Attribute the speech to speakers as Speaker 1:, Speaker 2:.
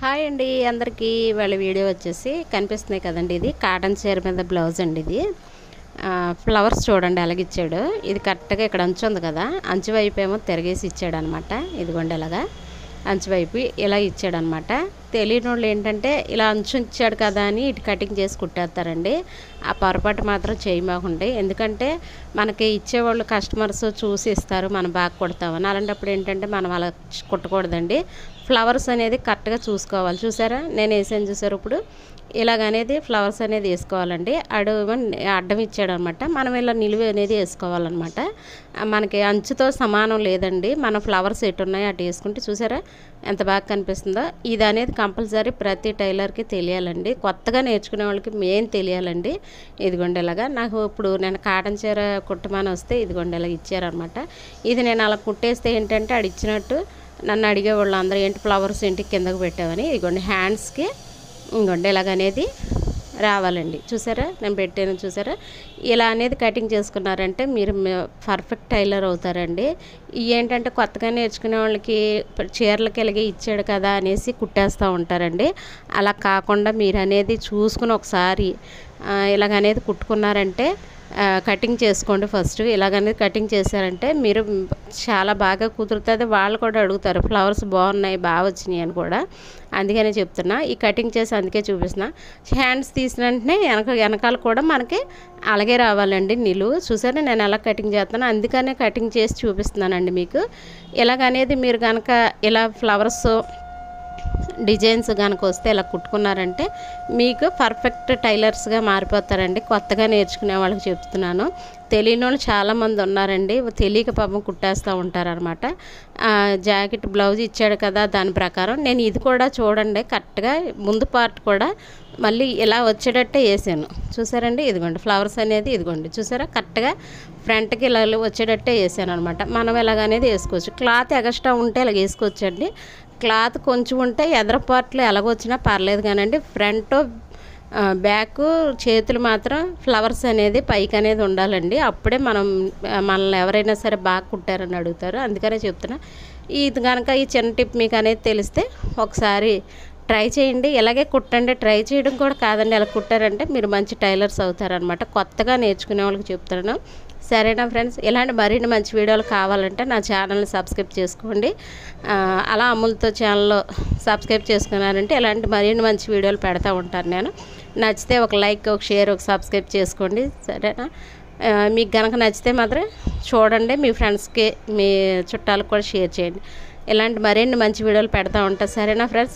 Speaker 1: Hi అండి అందరికీ వాళ్ళ వీడియో వచ్చేసి కనిపిస్తున్నాయి కదండి. ఇది కాటన్ చీర మీద బ్లౌజ్ అండి. ఇది ఫ్లవర్స్ చూడండి ఎలాగిచ్చాడు. ఇది కరెక్ట్గా ఇక్కడ అంచు ఉంది కదా, అంచు వైపు ఏమో తిరగేసి ఇచ్చాడు అనమాట. ఇదిగోండి ఇలాగా అంచు వైపు ఇలా ఇచ్చాడు అనమాట. తెలియని వాళ్ళు ఏంటంటే ఇలా అంచు ఇచ్చాడు కదా అని ఇటు కటింగ్ చేసి కుట్టేస్తారండి. ఆ పొరపాటు మాత్రం చేయమాకండి. ఎందుకంటే మనకి ఇచ్చేవాళ్ళు కస్టమర్స్ చూసి ఇస్తారు, మనం బాగా కుడతామని. అలాంటప్పుడు ఏంటంటే మనం అలా కుట్టకూడదండి. ఫ్లవర్స్ అనేది కరెక్ట్గా చూసుకోవాలి. చూసారా నేను వేసాను, చూసారు ఇప్పుడు ఇలాగనేది ఫ్లవర్స్ అనేది వేసుకోవాలండి. అడ్డం ఇచ్చాడు అనమాట. మనం ఇలా నిలువు అనేది వేసుకోవాలన్నమాట. మనకి అంచుతో సమానం లేదండి. మనం ఫ్లవర్స్ ఎటు ఉన్నాయో అటు వేసుకుంటే చూసారా ఎంత బాగా కనిపిస్తుందో. ఇది అనేది కంపల్సరీ ప్రతి టైలర్కి తెలియాలండి. కొత్తగా నేర్చుకునే వాళ్ళకి మెయిన్ తెలియాలండి. ఇదిగోండి ఇలాగా నాకు ఇప్పుడు నేను కాటన్ చీర కుట్టమని వస్తే ఇదిగోండి ఇలా ఇచ్చారనమాట. ఇది నేను అలా కుట్టేస్తే ఏంటంటే ఆడు ఇచ్చినట్టు నన్ను అడిగేవాళ్ళు అందరూ ఏంటి ఫ్లవర్స్ ఏంటి కిందకు పెట్టామని. ఇదిగోండి హ్యాండ్స్కి ఇంకోండి ఇలాగనేది రావాలండి. చూసారా నేను పెట్టాను చూసారా. ఇలా అనేది కటింగ్ చేసుకున్నారంటే మీరు పర్ఫెక్ట్ టైలర్ అవుతారండి. ఏంటంటే కొత్తగా నేర్చుకునే వాళ్ళకి చీరలకి ఇలాగే ఇచ్చాడు కదా అనేసి కుట్టేస్తూ ఉంటారండి. అలా కాకుండా మీరు అనేది చూసుకుని ఒకసారి ఇలాగనేది కుట్టుకున్నారంటే కటింగ్ చేసుకోండి. ఫస్ట్ ఇలాగనేది కటింగ్ చేశారంటే మీరు చాలా బాగా కుదురుతుంది. వాళ్ళు కూడా అడుగుతారు ఫ్లవర్స్ బాగున్నాయి, బాగా వచ్చినాయి అని కూడా. అందుకనే చెప్తున్నా ఈ కటింగ్ చేసి అందుకే చూపిస్తున్నా. హ్యాండ్స్ తీసిన వెంటనే వెనకాల కూడా మనకి అలాగే రావాలండి నిలువు. చూసారా నేను ఎలా కటింగ్ చేస్తాను, అందుకనే కటింగ్ చేసి చూపిస్తున్నానండి మీకు. ఇలాగనేది మీరు కనుక ఇలా ఫ్లవర్స్ డిజైన్స్ కనుక వస్తే ఇలా కుట్టుకున్నారంటే మీకు పర్ఫెక్ట్ టైలర్స్గా మారిపోతారండి. కొత్తగా నేర్చుకునే వాళ్ళకి చెప్తున్నాను. తెలియని వాళ్ళు చాలామంది ఉన్నారండి, తెలియక పాపం కుట్టేస్తూ ఉంటారనమాట. జాకెట్ బ్లౌజ్ ఇచ్చాడు కదా దాని ప్రకారం నేను ఇది కూడా చూడండి కరెక్ట్గా ముందు పార్ట్ కూడా మళ్ళీ ఇలా వచ్చేటట్టే వేసాను. చూసారండి ఇదిగోండి ఫ్లవర్స్ అనేది ఇదిగోండి చూసారా కరెక్ట్గా ఫ్రంట్కి ఇలా వచ్చేటట్టే వేసాను అనమాట. మనం ఎలాగనేది వేసుకోవచ్చు. క్లాత్ ఎక్స్ట్రా ఉంటే ఇలా వేసుకోవచ్చండి. క్లాత్ కొంచెం ఉంటే ఎదర పార్ట్లు ఎలాగొచ్చినా పర్లేదు కానండి. ఫ్రంట్ బ్యాక్ చేతులు మాత్రం ఫ్లవర్స్ అనేది పైకి అనేది ఉండాలండి. అప్పుడే మనల్ని ఎవరైనా సరే బాగా కుట్టారని అడుగుతారు. అందుకనే చెప్తున్నా. ఇది కనుక ఈ చిన్న టిప్ మీకు అనేది తెలిస్తే ఒకసారి ట్రై చేయండి. ఇలాగే కుట్టండి. ట్రై చేయడం కూడా కాదండి, అలా కుట్టారంటే మీరు మంచి టైలర్స్ అవుతారనమాట. కొత్తగా నేర్చుకునే వాళ్ళకి చెప్తున్నాను. సరేనా ఫ్రెండ్స్, ఇలాంటి మరిన్ని మంచి వీడియోలు కావాలంటే నా ఛానల్ని సబ్స్క్రైబ్ చేసుకోండి. అలా అమూల్తో ఛానల్లో సబ్స్క్రైబ్ చేసుకున్నారంటే ఇలాంటి మరిన్ని మంచి వీడియోలు పెడతా ఉంటాను నేను. నచ్చితే ఒక లైక్, ఒక షేర్, ఒక సబ్స్క్రైబ్ చేసుకోండి. సరేనా, మీకు కనుక నచ్చితే మాత్రం చూడండి, మీ ఫ్రెండ్స్కి మీ చుట్టాలకు కూడా షేర్ చేయండి. ఇలాంటి మరిన్ని మంచి వీడియోలు పెడతా ఉంటాను. సరేనా ఫ్రెండ్స్.